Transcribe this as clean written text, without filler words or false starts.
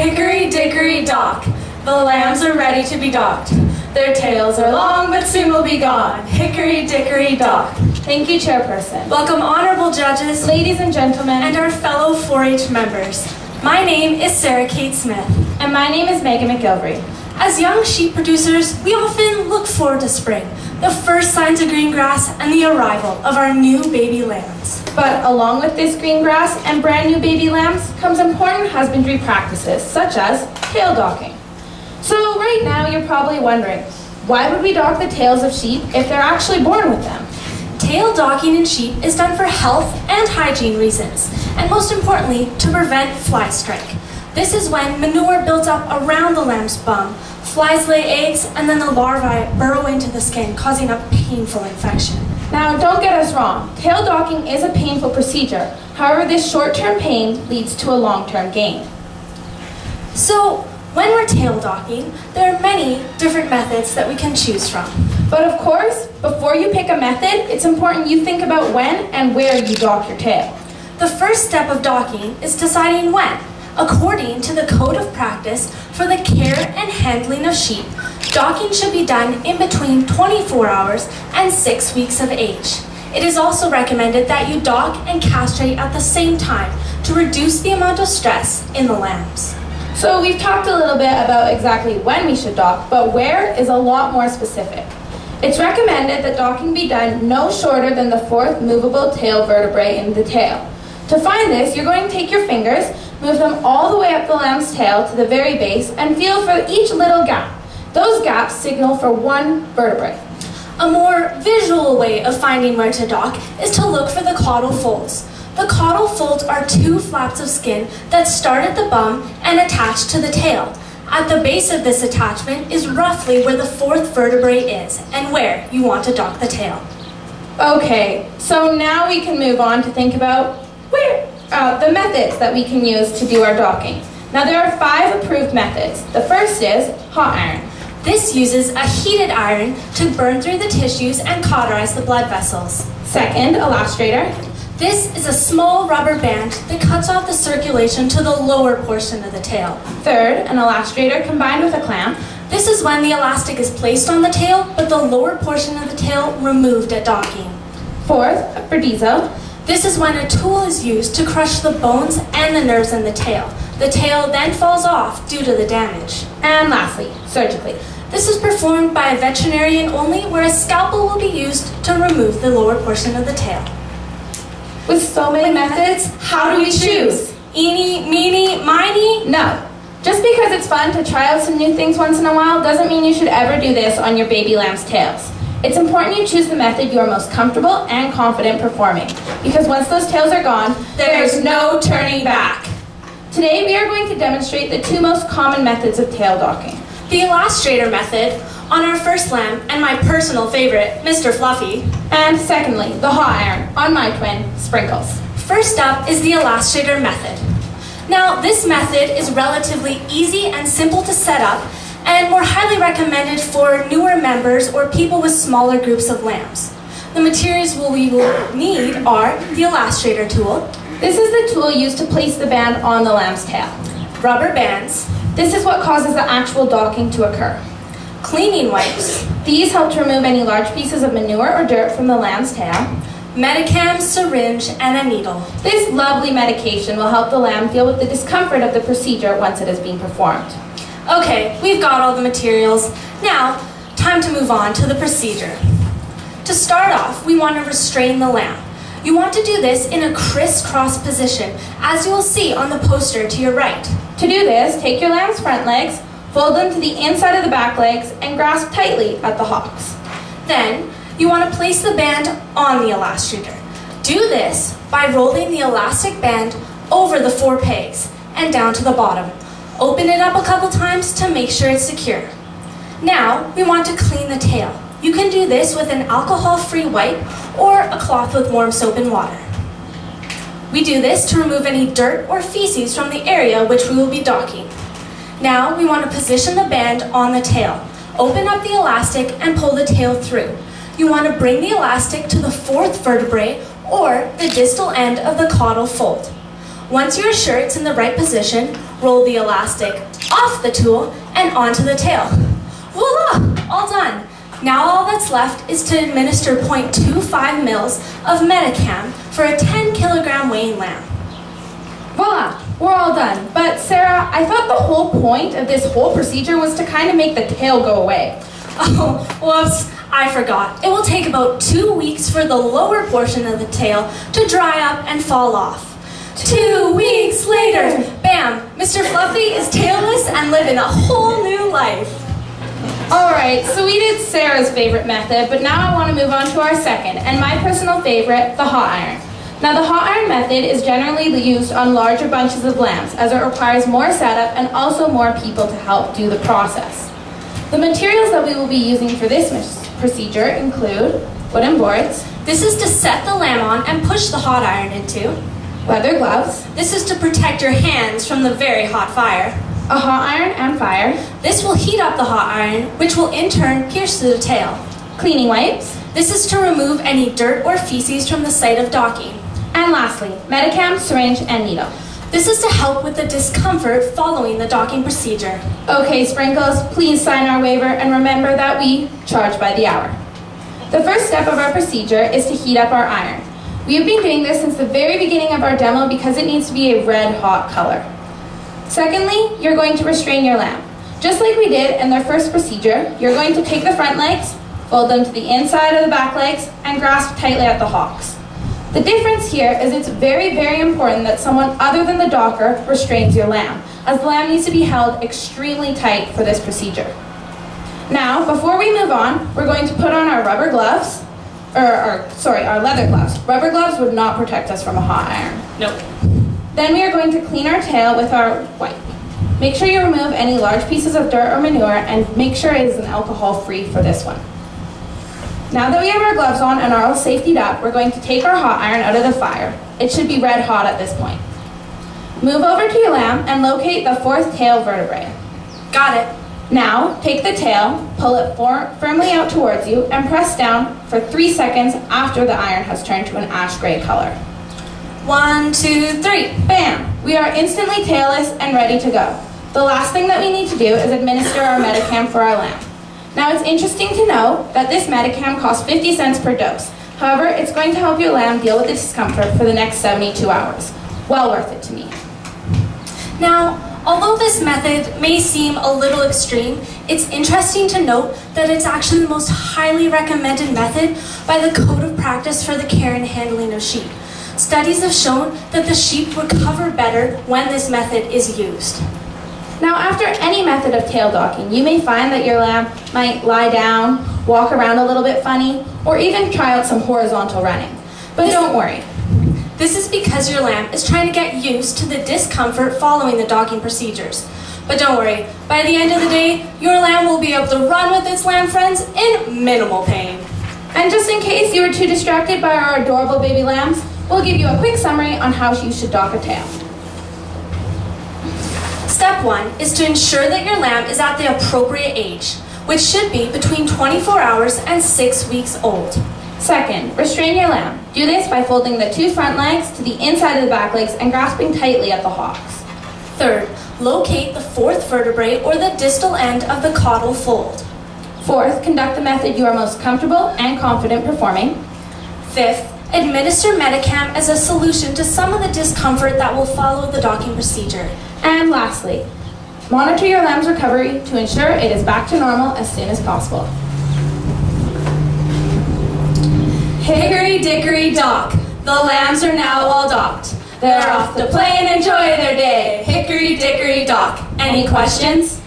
Hickory dickory dock, the lambs are ready to be docked. Their tails are long, but soon will be gone. Hickory dickory dock. Thank you, Chairperson. Welcome, honorable judges, Ladies and gentlemen, and our fellow 4-H members. My name is Sarah Kate Smith. and my name is Megan McGilvery. As young sheep producers, we often look forward to spring, the first signs of green grass and the arrival of our new baby lambs. But along with this green grass and brand new baby lambs comes important husbandry practices such as tail docking. So right now you're probably wondering, why would we dock the tails of sheep if they're actually born with them? Tail docking in sheep is done for health and hygiene reasons, and most importantly, to prevent fly strike. This is when manure builds up around the lamb's bum, flies lay eggs, and then the larvae burrow into the skin, causing a painful infection. Now don't get us wrong, tail docking is a painful procedure. However, this short-term pain leads to a long-term gain. So, when we're tail docking, there are many different methods that we can choose from. But of course, before you pick a method, it's important you think about when and where you dock your tail. The first step of docking is deciding when. According to the Code of Practice for the Care and Handling of Sheep, docking should be done in between 24 hours and 6 weeks of age. It is also recommended that you dock and castrate at the same time to reduce the amount of stress in the lambs. So we've talked a little bit about exactly when we should dock, but where is a lot more specific. It's recommended that docking be done no shorter than the fourth movable tail vertebrae in the tail. To find this, you're going to take your fingers, move them all the way up the lamb's tail to the very base, and feel for each little gap. Those gaps signal for one vertebrae. A more visual way of finding where to dock is to look for the caudal folds. The caudal folds are two flaps of skin that start at the bum and attach to the tail. At the base of this attachment is roughly where the fourth vertebrae is and where you want to dock the tail. Okay, so now we can move on to think about the methods that we can use to do our docking. Now there are 5 approved methods. The first is hot iron. This uses a heated iron to burn through the tissues and cauterize the blood vessels. Second, elastrator. This is a small rubber band that cuts off the circulation to the lower portion of the tail. Third, an elastrator combined with a clamp. This is when the elastic is placed on the tail, but the lower portion of the tail removed at docking. Fourth, a Perdizo. This is when a tool is used to crush the bones and the nerves in the tail. The tail then falls off due to the damage. And lastly, surgically. This is performed by a veterinarian only, where a scalpel will be used to remove the lower portion of the tail. With so many methods, how do we choose? Eeny, meeny, miny? No. Just because it's fun to try out some new things once in a while doesn't mean you should ever do this on your baby lamb's tails. It's important you choose the method you are most comfortable and confident performing, because once those tails are gone, there's no turning back. Today we are going to demonstrate the 2 most common methods of tail docking. The elastrator method on our first lamb, and my personal favorite, Mr. Fluffy. And secondly, the hot iron on my twin, Sprinkles. First up is the elastrator method. Now, this method is relatively easy and simple to set up, and more highly recommended for newer members or people with smaller groups of lambs. The materials we will need are the elastrator tool. This is the tool used to place the band on the lamb's tail. Rubber bands. This is what causes the actual docking to occur. Cleaning wipes. These help to remove any large pieces of manure or dirt from the lamb's tail. Medicam, syringe, and a needle. This lovely medication will help the lamb deal with the discomfort of the procedure once it is being performed. Okay, we've got all the materials. Now, time to move on to the procedure. To start off, we want to restrain the lamb. You want to do this in a crisscross position, as you will see on the poster to your right. To do this, take your lamb's front legs, fold them to the inside of the back legs, and grasp tightly at the hocks. Then, you want to place the band on the elastrator. Do this by rolling the elastic band over the 4 pegs and down to the bottom. Open it up a couple times to make sure it's secure. Now, we want to clean the tail. You can do this with an alcohol-free wipe or a cloth with warm soap and water. We do this to remove any dirt or feces from the area which we will be docking. Now, we want to position the band on the tail. Open up the elastic and pull the tail through. You want to bring the elastic to the 4th vertebrae or the distal end of the caudal fold. Once you're sure it's in the right position, Roll the elastic off the tool and onto the tail. Voila! All done. Now all that's left is to administer 0.25 mils of Metacam for a 10 kilogram weighing lamb. Voila, we're all done. But Sarah, I thought the whole point of this whole procedure was to kind of make the tail go away. Oh, whoops, I forgot. It will take about 2 weeks for the lower portion of the tail to dry up and fall off. 2 weeks later, bam, Mr. Fluffy is tailless and living a whole new life. All right, so we did Sarah's favorite method, but now I want to move on to our second, and my personal favorite, the hot iron. Now, the hot iron method is generally used on larger bunches of lambs, as it requires more setup and also more people to help do the process. The materials that we will be using for this procedure include wooden boards. This is to set the lamb on and push the hot iron into. Leather gloves. This is to protect your hands from the very hot fire. A hot iron and fire. This will heat up the hot iron, which will in turn pierce through the tail. Cleaning wipes. This is to remove any dirt or feces from the site of docking. And lastly, Metacam, syringe, and needle. This is to help with the discomfort following the docking procedure. Okay, Sprinkles, please sign our waiver and remember that we charge by the hour. The first step of our procedure is to heat up our iron. We have been doing this since the very beginning of our demo because it needs to be a red hot color. Secondly, you're going to restrain your lamb. Just like we did in their first procedure, you're going to take the front legs, fold them to the inside of the back legs, and grasp tightly at the hocks. The difference here is it's very, very important that someone other than the docker restrains your lamb, as the lamb needs to be held extremely tight for this procedure. Now, before we move on, we're going to put on our rubber gloves, our leather gloves. Rubber gloves would not protect us from a hot iron. Nope. Then we are going to clean our tail with our wipe. Make sure you remove any large pieces of dirt or manure and make sure it is an alcohol-free for this one. Now that we have our gloves on and are all safetied up, we're going to take our hot iron out of the fire. It should be red hot at this point. Move over to your lamb and locate the fourth tail vertebrae. Got it. Now, take the tail, pull it firmly out towards you, and press down for 3 seconds after the iron has turned to an ash gray color. 1, 2, 3. Bam! We are instantly tailless and ready to go. The last thing that we need to do is administer our Metacam for our lamb. Now, it's interesting to know that this Metacam costs 50 cents per dose. However, it's going to help your lamb deal with the discomfort for the next 72 hours. Well worth it to me. Now, although this method may seem a little extreme, it's interesting to note that it's actually the most highly recommended method by the Code of Practice for the Care and Handling of Sheep. Studies have shown that the sheep recover better when this method is used. Now, after any method of tail docking, you may find that your lamb might lie down, walk around a little bit funny, or even try out some horizontal running. But don't worry. This is because your lamb is trying to get used to the discomfort following the docking procedures. But don't worry, by the end of the day, your lamb will be able to run with its lamb friends in minimal pain. And just in case you were too distracted by our adorable baby lambs, we'll give you a quick summary on how you should dock a tail. Step 1 is to ensure that your lamb is at the appropriate age, which should be between 24 hours and 6 weeks old. Second, restrain your lamb. Do this by folding the 2 front legs to the inside of the back legs and grasping tightly at the hocks. Third, locate the fourth vertebrae or the distal end of the caudal fold. Fourth, conduct the method you are most comfortable and confident performing. Fifth, administer Metacam as a solution to some of the discomfort that will follow the docking procedure. And lastly, monitor your lamb's recovery to ensure it is back to normal as soon as possible. Hickory dickory dock, the lambs are now all docked. They're off to play and enjoy their day. Hickory dickory dock. Any questions?